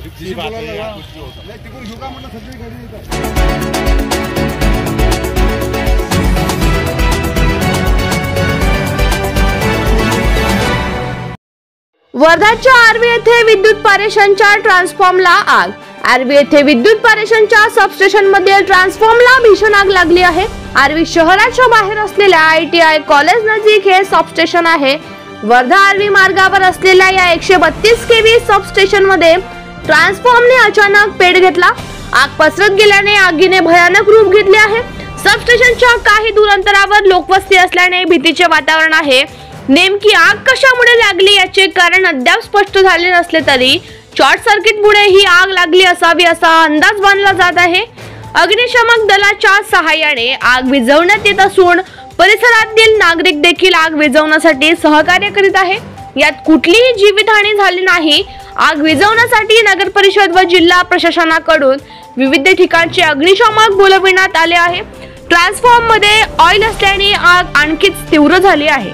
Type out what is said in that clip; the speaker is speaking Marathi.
अच्छी बात है या कुछ भी होता है। वर्धाच्या आर्वी येथे विद्युत पारेषणच्या ट्रान्सफॉर्मरला आग। आर्वी येथे विद्युत पारेषणच्या सबस्टेशन मध्ये ट्रान्सफॉर्मरला भीषण आग लागली आहे। आर्वी शहराच्या बाहेर असलेल्या ITI कॉलेज नजीक हे सबस्टेशन आहे। वर्धा आर्वी मार्गावर असलेल्या या 132 kV सबस्टेशन मध्ये ट्रान्सफॉर्मरने अचानक पेट घेतला। आग पसरत गेल्याने आगीने भयानक रूप घेतले आहे। सबस्टेशनच्या काही दूर अंतरावर लोकवस्ती असल्याने भीतीचे वातावरण आहे। नेमकी आग कशामुळे लागली याचे कारण अद्याप स्पष्ट झाले नसले तरी शॉर्ट सर्किटमुळे ही आग लागली असावी असा अंदाज बांधला जात आहे। अग्निशमन दलाच्या सहाय्याने आग विझवण्यात येत असून परिसरातील नागरिक देखील आग विझवण्यासाठी सहकार्य करीत आहे। यात कुठलीही जीवितहानी झाली नाही। आग विझवण्यासाठी नगर परिषद व जिल्हा प्रशासनाकडून विविध ठिकाणचे अग्निशमक बोलविण्यात आले आहे। ट्रान्सफॉर्मर मध्ये ऑइल असल्याने आग आणखीच तीव्र झाली आहे।